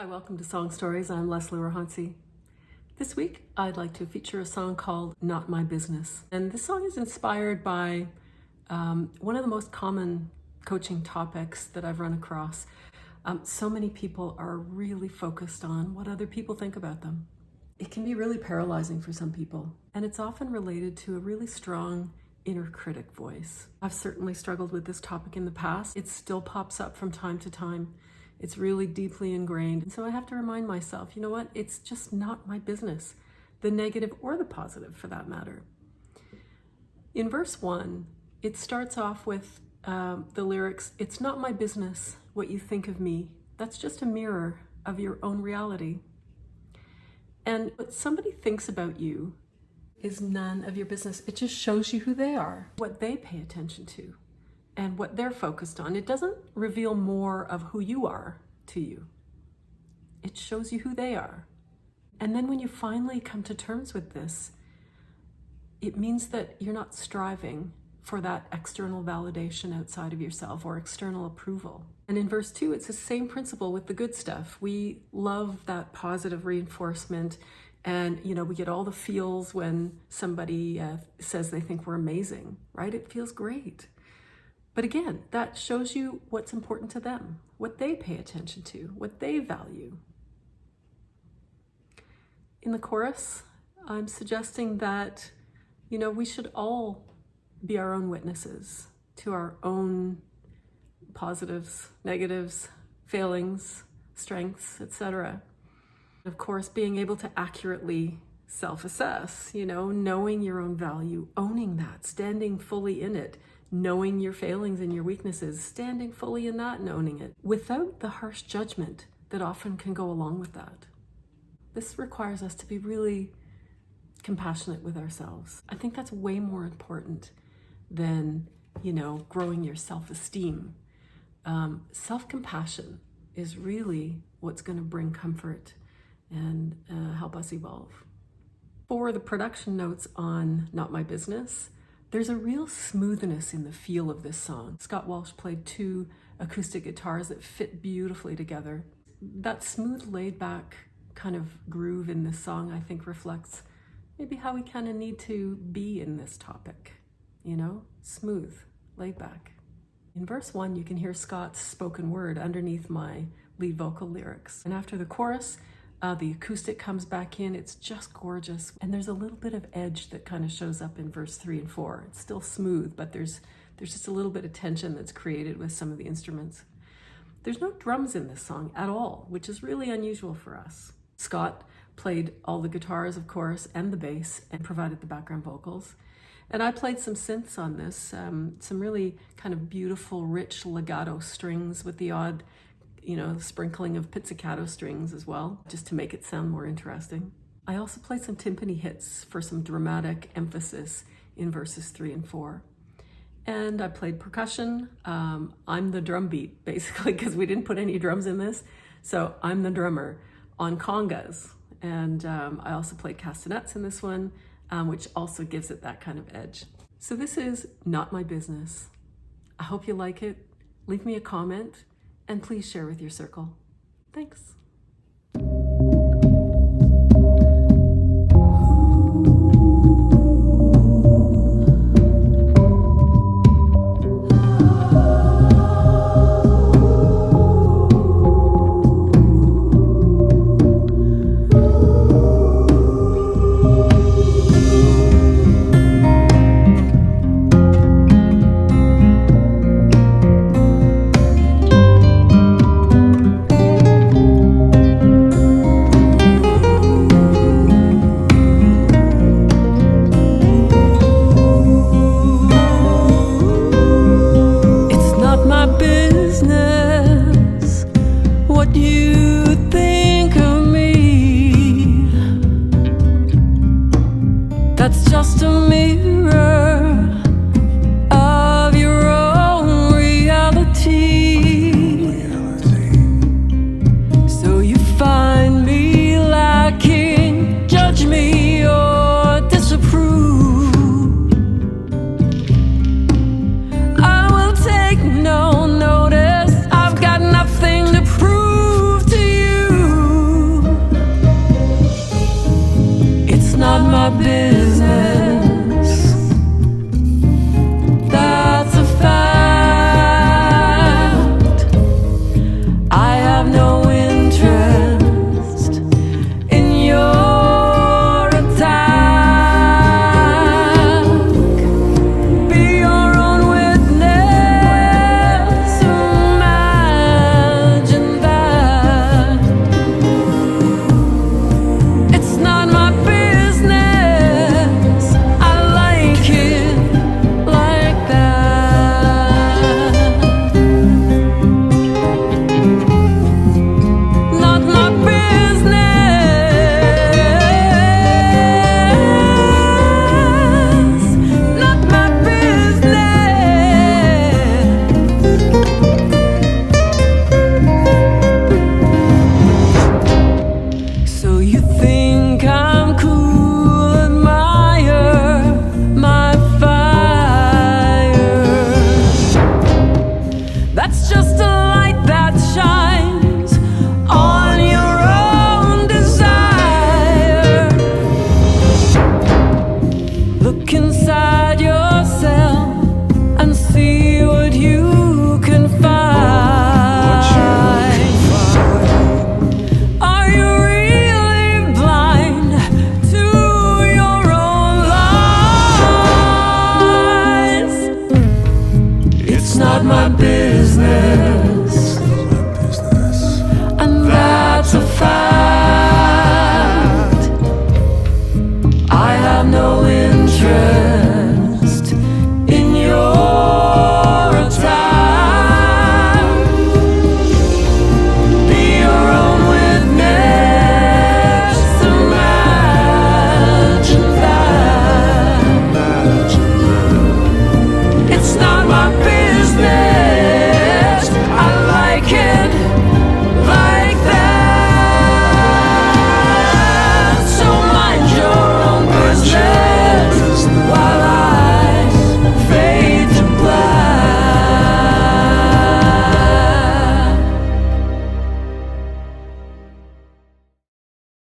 Hi, welcome to Song Stories. I'm Leslie Rohonczy. This week, I'd like to feature a song called Not My Business. And this song is inspired by one of the most common coaching topics that I've run across. So many people are really focused on what other people think about them. It can be really paralyzing for some people, and it's often related to a really strong inner critic voice. I've certainly struggled with this topic in the past. It still pops up from time to time. It's really deeply ingrained. And so I have to remind myself, you know what? It's just not my business, the negative or the positive for that matter. In verse 1, it starts off with the lyrics, "It's not my business what you think of me. That's just a mirror of your own reality." And what somebody thinks about you is none of your business. It just shows you who they are, what they pay attention to, and what they're focused on. It doesn't reveal more of who you are to you. It shows you who they are. And then when you finally come to terms with this, it means that you're not striving for that external validation outside of yourself or external approval. And in verse 2, it's the same principle with the good stuff. We love that positive reinforcement, and we get all the feels when somebody says they think we're amazing, right? It feels great. But again, that shows you what's important to them, what they pay attention to, what they value. In the chorus, I'm suggesting that, we should all be our own witnesses to our own positives, negatives, failings, strengths, etc. Of course, being able to accurately self-assess, knowing your own value, owning that, standing fully in it, knowing your failings and your weaknesses, standing fully in that and owning it, without the harsh judgment that often can go along with that. This requires us to be really compassionate with ourselves. I think that's way more important than, growing your self-esteem. Self-compassion is really what's going to bring comfort and help us evolve. For the production notes on Not My Business, there's a real smoothness in the feel of this song. Scott Walsh played 2 acoustic guitars that fit beautifully together. That smooth, laid-back kind of groove in this song, I think, reflects maybe how we kind of need to be in this topic. Smooth, laid back. In verse 1, you can hear Scott's spoken word underneath my lead vocal lyrics. And after the chorus, the acoustic comes back in. It's just gorgeous. And there's a little bit of edge that kind of shows up in verse 3 and 4. It's still smooth, but there's just a little bit of tension that's created with some of the instruments. There's no drums in this song at all, which is really unusual for us. Scott played all the guitars, of course, and the bass, and provided the background vocals. And I played some synths on this, some really kind of beautiful, rich legato strings with the odd, sprinkling of pizzicato strings as well, just to make it sound more interesting. I also played some timpani hits for some dramatic emphasis in verses 3 and 4. And I played percussion. I'm the drum beat, basically, because we didn't put any drums in this. So I'm the drummer on congas. And I also played castanets in this one, which also gives it that kind of edge. So this is Not My Business. I hope you like it. Leave me a comment, and please share with your circle. Thanks.